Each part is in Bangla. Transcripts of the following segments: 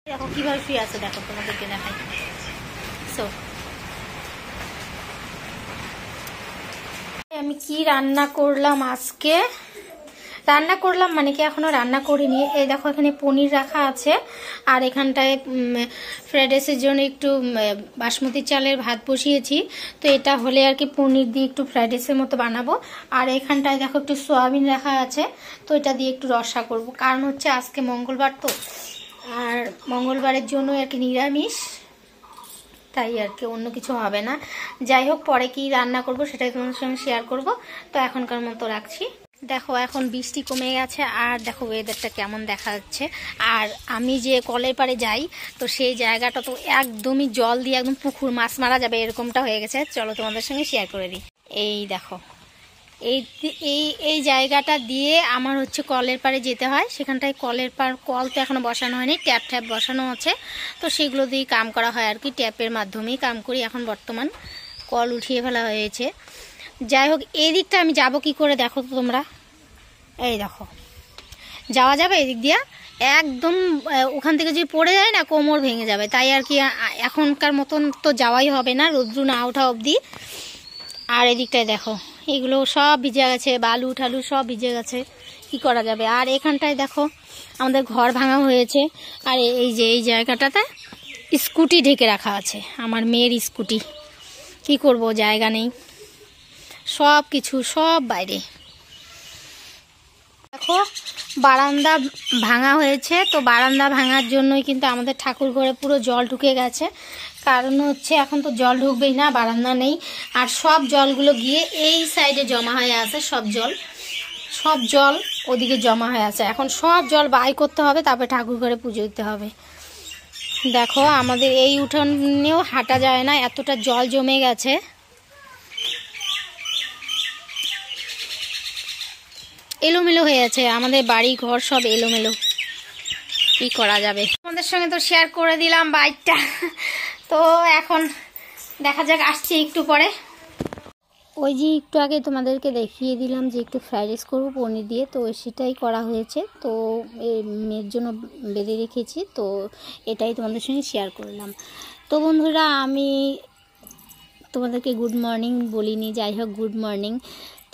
দেখো কিভাবে শুয়ে আছে, দেখো তোমাদেরকে দেখাই। সো আমি কি রান্না করলাম আজকে, রান্না করলাম মানে কি এখনো রান্না করিনি। এই দেখো এখানে পনির রাখা আছে, আর এখানটায় ফ্রাইড রাইসের জন্য একটু বাসমতি চালের ভাত বসিয়েছি। তো এটা হলে আর কি পনির দিয়ে একটু ফ্রাইড রাইসের মতো বানাবো। আর এখানটায় দেখো একটু সয়াবিন রাখা আছে, তো এটা দিয়ে একটু রসা করব। কারণ হচ্ছে আজকে মঙ্গলবার, তো আর মঙ্গলবারের জন্য আর কি নিরামিষ, তাই আর কি অন্য কিছু হবে না। যাই হোক, পরে কি রান্না করব সেটাই তোমাদের সঙ্গে শেয়ার করব। তো এখনকার মতো রাখছি। দেখো এখন বৃষ্টি কমে গেছে, আর দেখো ওয়েদারটা কেমন দেখা যাচ্ছে। আর আমি যে কলের পাড়ে যাই, তো সেই জায়গাটা তো একদমই জল দিয়ে একদম পুকুর, মাছ মারা যাবে এরকমটা হয়ে গেছে। চলো তোমাদের সঙ্গে শেয়ার করে দিই। এই দেখো এই জায়গাটা দিয়ে আমার হচ্ছে কলের পাড়ে যেতে হয়। সেখানটায় কলের পাড়, কল তো এখনো বসানো হয়নি, ট্যাপ বসানো আছে। তো সেগুলো দিয়েই কাম করা হয় আর কি, ট্যাপের মাধ্যমেই কাম করি। এখন বর্তমান কল উঠিয়ে ফেলা হয়েছে। যাই হোক, এই দিকটা আমি যাব কি করে দেখো তো তোমরা। এই দেখো যাওয়া যাবে এদিক দিয়া, একদম ওখান থেকে যদি পড়ে যায় না কোমর ভেঙে যাবে। তাই আর কি এখনকার মতন তো যাওয়াই হবে না, রোদ্রু না ওঠা অবধি। আর এদিকটায় দেখো এগুলো সব ভিজে গেছে, বালু ঠালু সব ভিজে গেছে, কি করা যাবে। আর এখানটায় দেখো আমাদের ঘর ভাঙা হয়েছে। আর এই যে এই জায়গাটাতে স্কুটি ঢেকে রাখা আছে, আমার মেয়ের স্কুটি। কি করব, জায়গা নেই, সব কিছু সব বাইরে। দেখো বারান্দা ভাঙা হয়েছে, তো বারান্দা ভাঙার জন্যই কিন্তু আমাদের ঠাকুর ঘরে পুরো জল ঢুকে গেছে। কারণ হচ্ছে এখন তো জল ঢুকবেই না, বারান্দা নেই। আর সব জলগুলো গিয়ে এই সাইডে জমা হয়ে আছে, সব জল ওদিকে জমা হয়ে আছে। এখন সব জল বাই করতে হবে, তারপরে ঠাকুর ঘরে পুজো দিতে হবে। দেখো আমাদের এই উঠোনেও হাঁটা যায় না, এতটা জল জমে গেছে। এলোমেলো হয়ে আছে আমাদের বাড়ি ঘর, সব এলোমেলো, কি করা যাবে। আমাদের সঙ্গে তো শেয়ার করে দিলাম বাইকটা। তো এখন দেখা যাক, আসছি একটু পরে। ওই যে একটু আগে তোমাদেরকে দেখিয়ে দিলাম যে একটু ফ্রাইড রাইস করবো পনির দিয়ে, তো সেটাই করা হয়েছে। তো মেয়ের জন্য বেঁধে রেখেছি, তো এটাই তোমাদের সঙ্গে শেয়ার করলাম। তো বন্ধুরা, আমি তোমাদেরকে গুড মর্নিং বলিনি, যাই হোক গুড মর্নিং।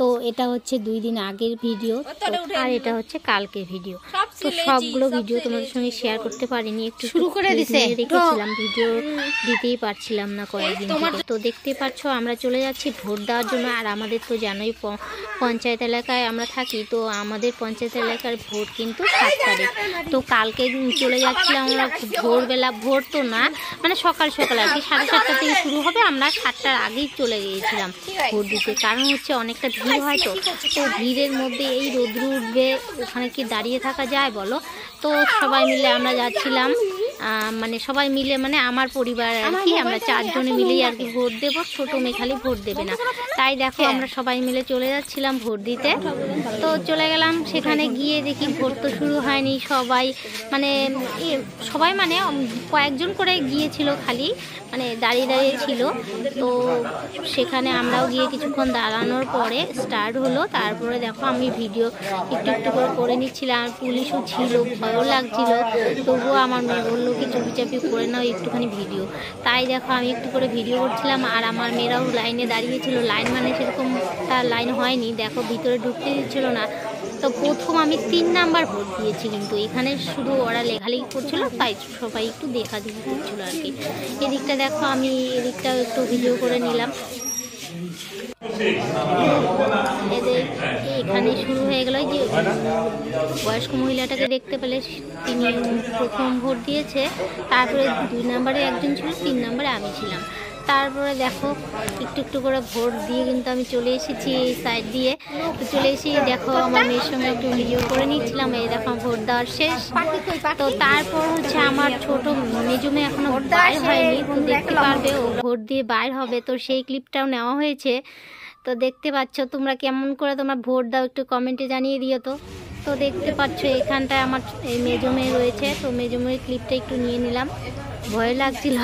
তো এটা হচ্ছে 2 দিন আগের ভিডিও, আর এটা হচ্ছে কালকের ভিডিও। তো সবগুলো ভিডিও তোমাদের সঙ্গে শেয়ার করতে পারিনি, একটু শুরু করে রেখেছিলাম, ভিডিও দিতেই পারছিলাম না কয়েকদিন থেকে। তো দেখতেই পাচ্ছ আমরা চলে যাচ্ছি ভোট দেওয়ার জন্য। আর আমাদের তো জানোই পঞ্চায়েত এলাকায় আমরা থাকি, তো আমাদের পঞ্চায়েত এলাকার ভোট কিন্তু 7 তারিখ। তো কালকে চলে যাচ্ছিলাম আমরা ভোরবেলা, ভোর তো না মানে সকাল সকাল আর কি, 7:30 থেকে শুরু হবে। আমরা 7টার আগেই চলে গিয়েছিলাম ভোট দিতে। কারণ হচ্ছে অনেকটা ভিড় হয়, তো ভিড়ের মধ্যে এই রোদ্রু উঠবে, ওখানে কি দাঁড়িয়ে থাকা যায় বলো। তো সবাই মিলে আমরা যাচ্ছিলাম, মানে সবাই মিলে মানে আমার পরিবার আর কি, আমরা 4 জনে মিলেই আর কি ভোট দেবো। ছোটো মেয়ে খালি ভোট দেবে না, তাই দেখো আমরা সবাই মিলে চলে যাচ্ছিলাম ভোট দিতে। তো চলে গেলাম, সেখানে গিয়ে দেখি ভোট তো শুরু হয়নি। সবাই মানে কয়েকজন করে গিয়েছিল, খালি মানে দাঁড়িয়ে ছিল। তো সেখানে আমরাও গিয়ে কিছুক্ষণ দাঁড়ানোর পরে স্টার্ট হলো। তারপরে দেখো আমি ভিডিও একটু করে নিচ্ছিলাম, পুলিশও ছিল, ভয়ও লাগছিল। তবুও আমার মেয়ে বললো কি চুপিচাপি করে নাও একটুখানি ভিডিও। তাই দেখো আমি একটু করে ভিডিও করছিলাম, আর আমার মেয়েরাও লাইনে দাঁড়িয়েছিল। লাইন মানে সেরকম তার লাইন হয়নি, দেখো ভিতরে ঢুকতে দিচ্ছিল না। তো প্রথম আমি 3 নাম্বার ভোট দিয়েছি, কিন্তু এখানে শুধু ওরা লেখালেখি করছিল, তাই সবাই একটু দেখাদেখি করছিল আর কি। এদিকটা দেখো আমি এদিকটাও একটু ভিডিও করে নিলাম। এখানে শুরু হয়ে গেল যে বয়স্ক মহিলাটাকে দেখতে পেলে, তিনি প্রথম ভোট দিয়েছে। তারপরে 2 নাম্বারে একজন ছিল, 3 নাম্বারে আমি ছিলাম। তারপরে দেখো একটু করে ভোট দিয়ে কিন্তু আমি চলে এসেছি এই সাইড দিয়ে। তো চলে এসে দেখো আমার মেয়ের সঙ্গে একটু ভিডিও করে নিচ্ছিলাম। এই দেখো ভোট দেওয়ার শেষ। তো তারপর হচ্ছে আমার ছোট মেজো মেয়ে এখনো বাইর হয়নি, তো দেখতে পারবে ও ভোট দিয়ে বাইর হবে। তো সেই ক্লিপটাও নেওয়া হয়েছে, তো দেখতে পাচ্ছ তোমরা কেমন করে তোমরা ভোট দাও একটু কমেন্টে জানিয়ে দিও। তো দেখতে পাচ্ছ এখানটায় আমার মেজো মেয়ে রয়েছে, তো মেজো মেয়ের ক্লিপটা একটু নিয়ে নিলাম। ভয় লাগছিল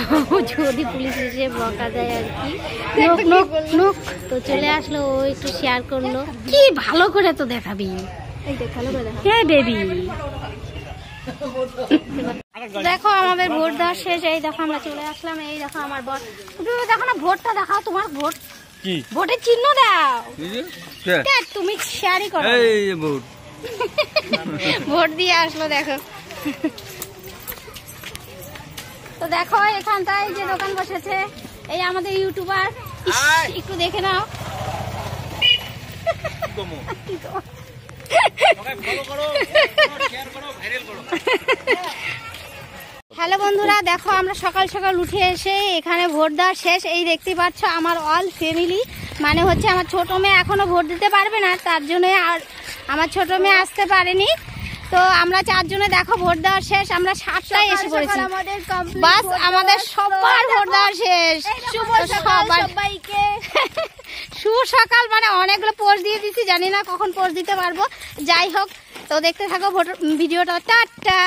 যদি পুলিশ এসে বকা দেয় আর কি। তো চলে আসলো, ও একটু শেয়ার করলো। কি ভালো করে তো দেখাবি, এই দেখ ভালো করে দেখা। হে বেবি দেখো আমাদের ভোট দেওয়া শেষ, এই দেখো আমরা চলে আসলাম, এই দেখো আমার বর। দেখো না ভোটটা দেখাও, তোমার ভোট কি ভোটের চিহ্ন দাও, তুমি শেয়ারই করো। ভোট দিয়ে আসলো দেখো। তো দেখো এখানটায় যে দোকান বসেছে, এই আমাদের ইউটিউবার, একটু দেখে নাও। হ্যালো বন্ধুরা, দেখো আমরা সকাল সকাল উঠে এসে এখানে ভোট দেওয়া শেষ। এই দেখতে পাচ্ছ আমার অল ফ্যামিলি, মানে হচ্ছে আমার ছোট মেয়ে এখনো ভোট দিতে পারবে না, তার জন্য আর আমার ছোট মেয়ে আসতে পারেনি। তো আমরা চারজনে দেখো ভোট দেওয়া শেষ, আমরা 7টায় এসে পড়েছি, বাস আমাদের সবার ভোট দেওয়া শেষ। সবাইকে শুভ সকাল, মানে অনেকগুলো পোস্ট দিয়ে দিচ্ছি, জানি না কখন পোস্ট দিতে পারবো, যাই হোক। তো দেখতে থাকো ভোট ভিডিওটা, টাটা।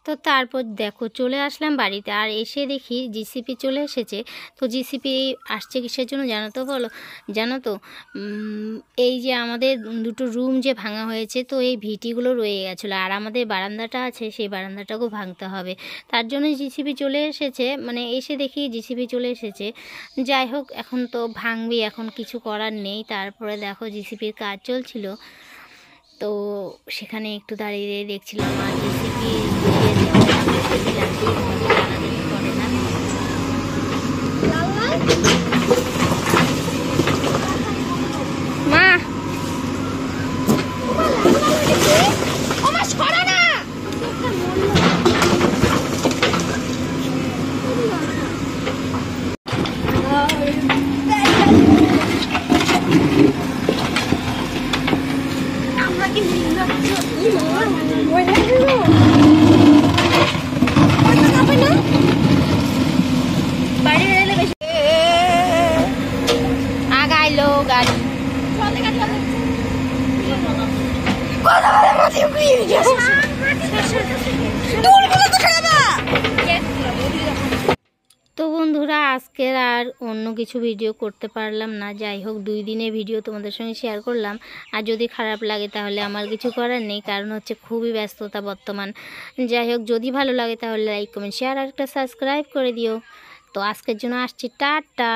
তো তারপর দেখো চলে আসলাম বাড়িতে, আর এসে দেখি জিসিপি চলে এসেছে। তো জিসিপি আসছে কিসের জন্য জানো তো এই যে আমাদের দুটো রুম যে ভাঙা হয়েছে, তো এই ভিটিগুলো রয়ে গেছিলো, আর আমাদের বারান্দাটা আছে, সেই বারান্দাটাকেও ভাঙতে হবে, তার জন্য জিসিপি চলে এসেছে। মানে এসে দেখি জিসিপি চলে এসেছে, যাই হোক এখন তো ভাঙবি, এখন কিছু করার নেই। তারপরে দেখো জিসিপির কাজ চলছিল, তো সেখানে একটু দাঁড়িয়ে দেখছিলাম, আর জিসিপি করে না। মা আগাইলো গাড়ি, তো বন্ধুরা আজকের আর অন্য কিছু ভিডিও করতে পারলাম না, যাই হোক 2 দিনের ভিডিও তোমাদের সঙ্গে শেয়ার করলাম। আর যদি খারাপ লাগে তাহলে আমার কিছু করার নেই, কারণ হচ্ছে খুবই ব্যস্ততা বর্তমান। যাই হোক যদি ভালো লাগে তাহলে লাইক কমেন্ট শেয়ার আর একটা সাবস্ক্রাইব করে দিও। তো আজকের জন্য আসছি, টাটা।